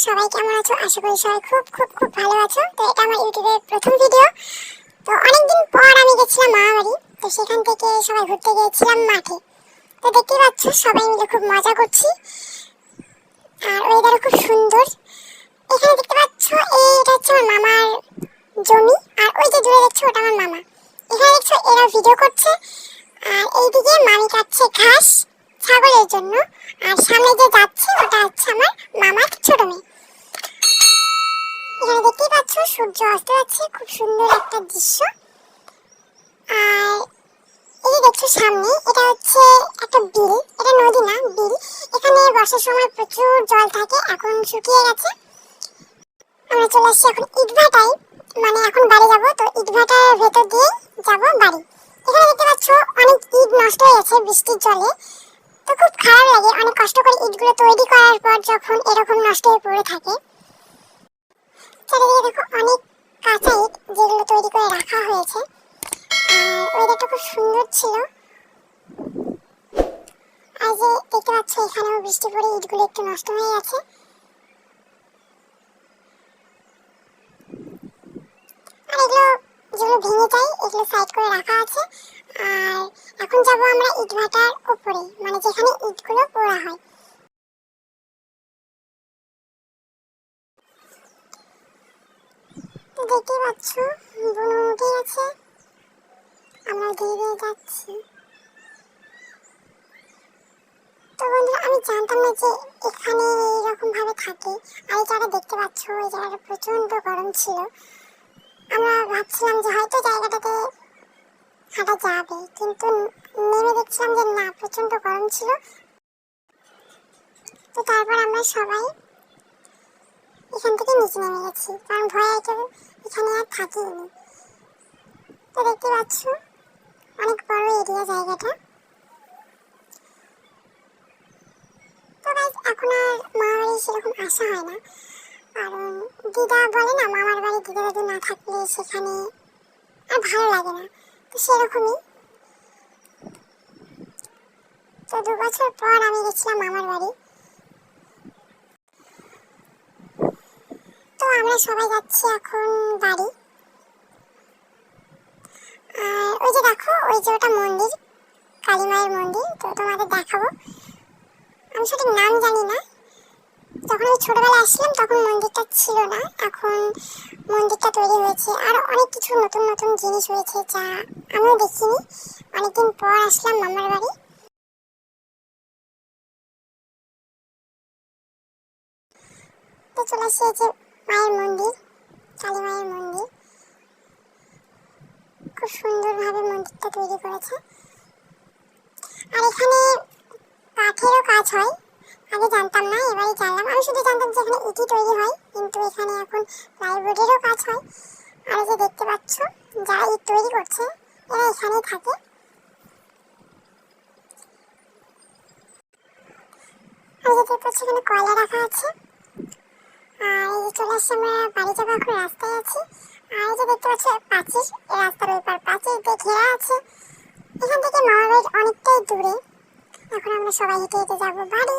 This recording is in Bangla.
সবাই কেমন আছো? আশা করি সবাই খুব খুব খুব ভালো আছো। তো এটা আমার ইউটিউবের প্রথম ভিডিও। তো অনেকদিন পর আমি গেছিলাম মামাবাড়ি। তো সেখান থেকে সবাই ঘুরতে গিয়েছিলাম মাঠে। তো দেখতেই পাচ্ছ সবাই মিলে খুব মজা করছি, আর ওয়েদারও খুব সুন্দর। এখানে দেখতে পাচ্ছ এইটা হচ্ছে আমার মামার জমি, আর ওই যে দূরে দেখছো ওটা আমার মামা। এখানে দেখছো এরা ভিডিও করছে, আর এইদিকে মামি কাটছে ঘাস ছাগলের জন্য, আর সামনে যে যাচ্ছে ওটা হচ্ছে আমার মামার ছোট মেয়ে। এখানে দেখতেই পাচ্ছ সূর্য অস্ত যাচ্ছে, খুব সুন্দর একটা দৃশ্য। আর এই যে দেখছো সামনে এটা হচ্ছে একটা বিল, এটা নদী না বিল। এখানে বর্ষার সময় প্রচুর জল থাকে, এখন শুকিয়ে গেছে। আমরা চলে আসছি এখন ইটভাটায়, মানে এখন বাড়ি যাবো। তো ইটভাটার ভেতর দিয়ে যাবো বাড়ি। এখানে দেখতে পাচ্ছ অনেক ইট নষ্ট হয়ে গেছে বৃষ্টির জলে। তো খুব খারাপ লাগে, অনেক কষ্ট করে ইটগুলো তৈরি করার পর যখন এরকম নষ্ট হয়ে পড়ে থাকে। চারিদিকে দেখো অনেক কাঁচা ইট যেগুলো তৈরি করে রাখা হয়েছে, আর ওয়েদারটা খুব সুন্দর ছিল। আর যে দেখতে পাচ্ছ এখানেও বৃষ্টি পড়ে ইটগুলো একটু নষ্ট হয়ে গেছে। আর এগুলো যেগুলো ভেঙে যায় এগুলো সাইড করে রাখা আছে। আর এখন যাব আমরা ইটভাটার উপরে, মানে যেখানে ইটগুলো পোড়া হয়। তো দেখতেই পাচ্ছ বুনো উঠে গেছে, আমরা ধীরে যাচ্ছি। তো বন্ধুরা আমি জানতাম না যে এখানে এইরকম ভাবে থাকে। আর এই জায়গাটা দেখতে পাচ্ছ, এই জায়গাটা প্রচন্ড গরম ছিল। আমরা ভাবছিলাম যে হয়তো জায়গাটাতে হাঁটা যাবে, কিন্তু নেমে দেখছিলাম যে না, প্রচন্ড গরম ছিল। তো তারপর আমরা সবাই এখান থেকে নিচে নেমে গেছি, কারণ ভয়ে কেউ এখানে আর থাকিনি। তো দেখতে পাচ্ছ অনেক বড় এরিয়া জায়গাটা। তো গাইস এখন আর মামার বাড়ি সেরকম আসা হয় না, কারণ দিদা বলে না মামার বাড়ি দিদা দাদু না থাকলে সেখানে আর ভালো লাগে না। তো সেরকমই। তো 2 বছর পর আমি গেছিলাম মামার বাড়ি। তো আমরা সবাই যাচ্ছি এখন বাড়ি। আর ওই যে দেখো ওই যে ওটা মন্দির, কালী মায়ের মন্দির। তো তোমাদের দেখাবো, আমি সঠিক নাম জানি না। যখন আমি ছোটবেলায় আসলাম তখন মন্দিরটা ছিল না, এখন মন্দিরটা তৈরি হয়েছে। আর অনেক কিছু নতুন নতুন জিনিস হয়েছে যা আমিও দেখিনি। অনেকদিন পর আসলাম মামার বাড়ি। তো চলে আসছে এই যে মায়ের মন্দির, কালী মায়ের মন্দির। খুব সুন্দরভাবে মন্দিরটা তৈরি করেছে। আর এখানে কাঠেরও কাজ হয়, আগে জানতাম না, এবারে জানলাম। আমি শুধু জানতাম যে এখানে ইটি তৈরি হয়, কিন্তু এখানে এখন প্লাইউডেরও কাজ হয়। আর যে দেখতে পাচ্ছ যারা ইট তৈরি করছে এরা এখানেই থাকে। আর যে দেখতে পাচ্ছ এখানে কয়লা রাখা আছে। আর এই যে চলে আসছে আমরা বাড়ি যাবো, এখন রাস্তায় আছি। আর এই যে দেখতে পাচ্ছ প্রাচীর, এই রাস্তার ওই পার প্রাচীর দিয়ে ঘেরা আছে। এখান থেকে মামার বাড়ি অনেকটাই দূরে। এখন আমরা সবাই হেঁটে হেঁটে যাবো বাড়ি।